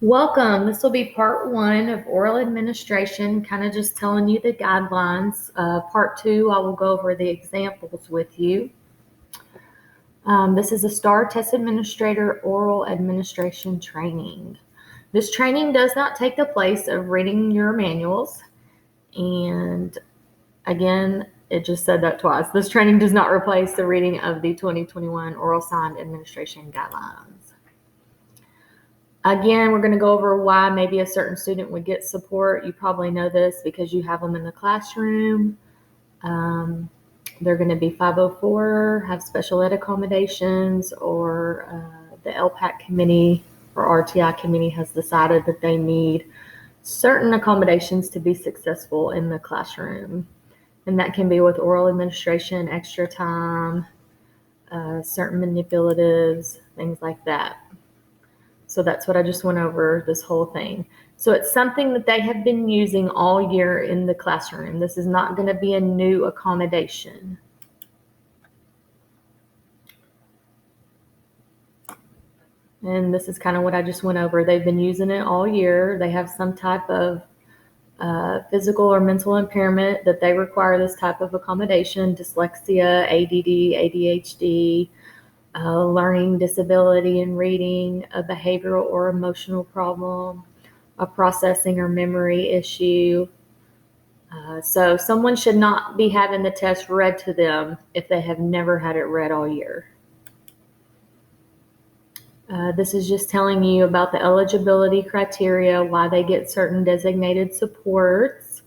Welcome. This will be part one of oral administration, kind of just telling you the guidelines. Part two, I will go over the examples with you. This is a STAR Test Administrator oral administration training. This training does not take the place of reading your manuals. And again, it just said that twice. This training does not replace the reading of the 2021 Oral Sign Administration Guidelines. Again, we're going to go over why maybe a certain student would get support. You probably know this because you have them in the classroom. They're going to be 504, have special ed accommodations, or the LPAC committee or RTI committee has decided that they need certain accommodations to be successful in the classroom. And that can be with oral administration, extra time, certain manipulatives, things like that. So that's what I just went over, this whole thing. So it's something that they have been using all year in the classroom. This is not going to be a new accommodation. And this is kind of what I just went over. They've been using it all year. They have some type of physical or mental impairment that they require this type of accommodation, dyslexia, ADD, ADHD, learning disability in reading, a behavioral or emotional problem, a processing or memory issue. So someone should not be having the test read to them if they have never had it read all year. This is just telling you about the eligibility criteria, why they get certain designated supports.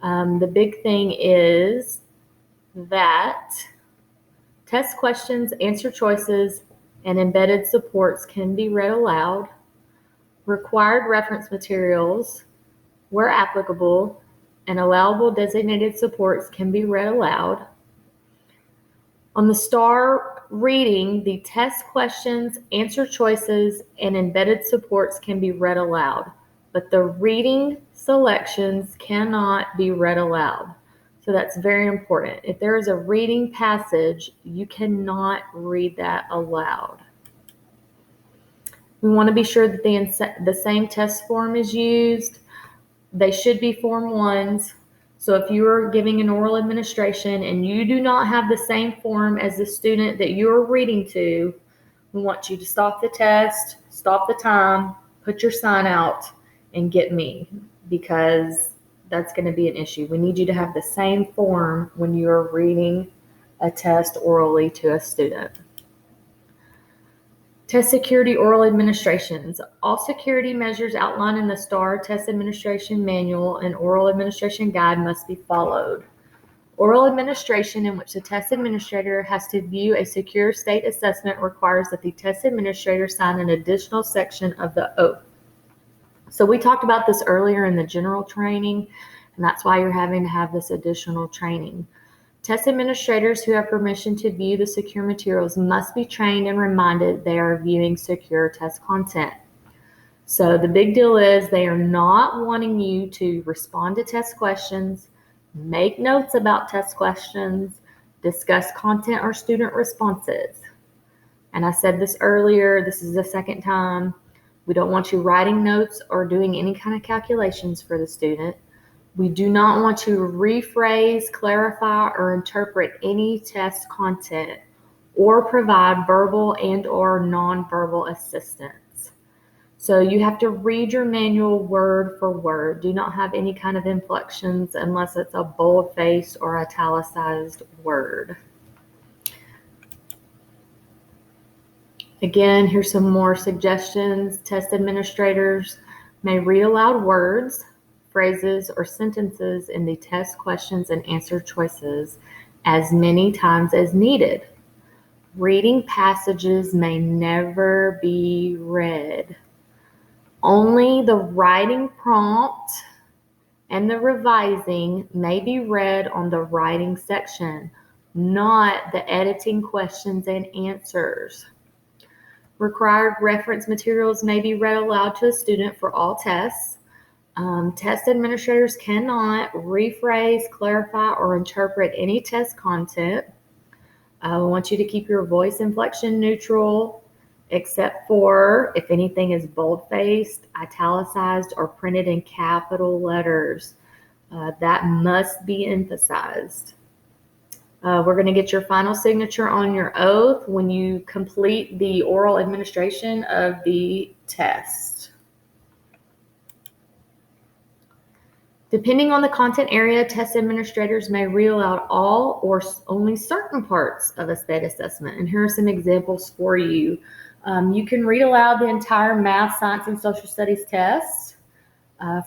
The big thing is that test questions, answer choices, and embedded supports can be read aloud. Required reference materials, where applicable, and allowable designated supports can be read aloud. On the STAR reading, the test questions, answer choices, and embedded supports can be read aloud, but the reading selections cannot be read aloud. So that's very important. If there is a reading passage, you cannot read that aloud. We want to be sure that the same test form is used. They should be Form 1s. So if you are giving an oral administration and you do not have the same form as the student that you're reading to, we want you to stop the test, stop the time, put your sign out, and get me, because that's going to be an issue. We need you to have the same form when you're reading a test orally to a student. Test security oral administrations. All security measures outlined in the STAR Test Administration Manual and Oral Administration Guide must be followed. Oral administration in which the test administrator has to view a secure state assessment requires that the test administrator sign an additional section of the oath. So we talked about this earlier in the general training, and that's why you're having to have this additional training. Test administrators who have permission to view the secure materials must be trained and reminded they are viewing secure test content. So the big deal is they are not wanting you to respond to test questions, make notes about test questions, discuss content or student responses. And I said this earlier, this is the second time. We don't want you writing notes or doing any kind of calculations for the student. We do not want you to rephrase, clarify, or interpret any test content or provide verbal and or nonverbal assistance. So you have to read your manual word for word. Do not have any kind of inflections unless it's a bold-faced or italicized word. Again, here's some more suggestions. Test administrators may read aloud words, phrases, or sentences in the test questions and answer choices as many times as needed. Reading passages may never be read. Only the writing prompt and the revising may be read on the writing section, not the editing questions and answers. Required reference materials may be read aloud to a student for all tests. Test administrators cannot rephrase, clarify, or interpret any test content. We want you to keep your voice inflection neutral. except for if anything is bold-faced, italicized, or printed in capital letters. That must be emphasized. We're going to get your final signature on your oath when you complete the oral administration of the test. Depending on the content area, test administrators may read aloud all or only certain parts of a state assessment. And here are some examples for you. You can read aloud the entire math, science, and social studies test.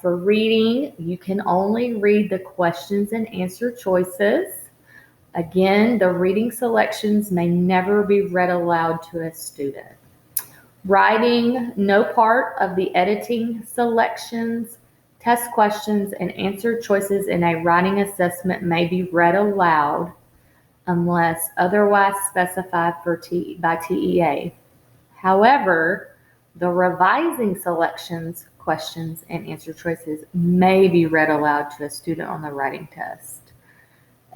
For reading, you can only read the questions and answer choices. Again, the reading selections may never be read aloud to a student. Writing, no part of the editing selections, test questions, and answer choices in a writing assessment may be read aloud unless otherwise specified by TEA. However, the revising selections, questions, and answer choices may be read aloud to a student on the writing test.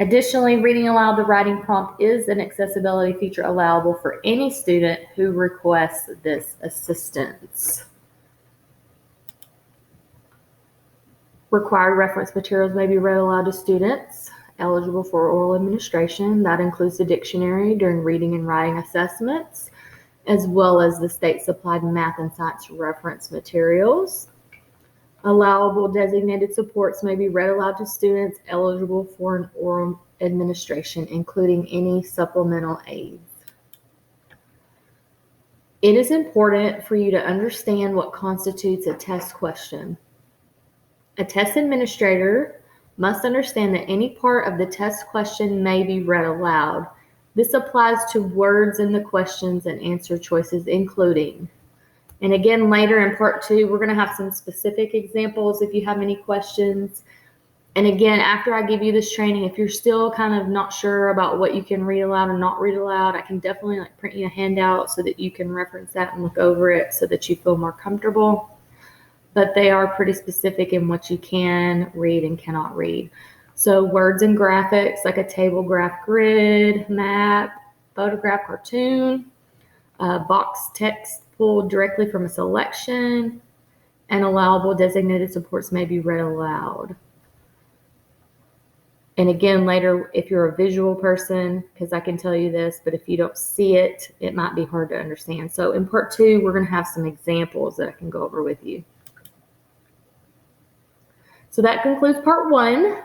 Additionally, reading aloud the writing prompt is an accessibility feature allowable for any student who requests this assistance. Required reference materials may be read aloud to students eligible for oral administration. That includes the dictionary during reading and writing assessments, as well as the state-supplied math and science reference materials. Allowable designated supports may be read aloud to students eligible for an oral administration, including any supplemental aids. It is important for you to understand what constitutes a test question. A test administrator must understand that any part of the test question may be read aloud. This applies to words in the questions and answer choices, including. And again, later in part 2, we're going to have some specific examples if you have any questions. And again, after I give you this training, if you're still kind of not sure about what you can read aloud and not read aloud, I can definitely print you a handout so that you can reference that and look over it so that you feel more comfortable. But they are pretty specific in what you can read and cannot read. So words and graphics like a table, graph, grid, map, photograph, cartoon, box text pulled directly from a selection, and allowable designated supports may be read aloud. And again, later, if you're a visual person, because I can tell you this, but if you don't see it, it might be hard to understand. So in part 2, we're going to have some examples that I can go over with you. So that concludes part 1.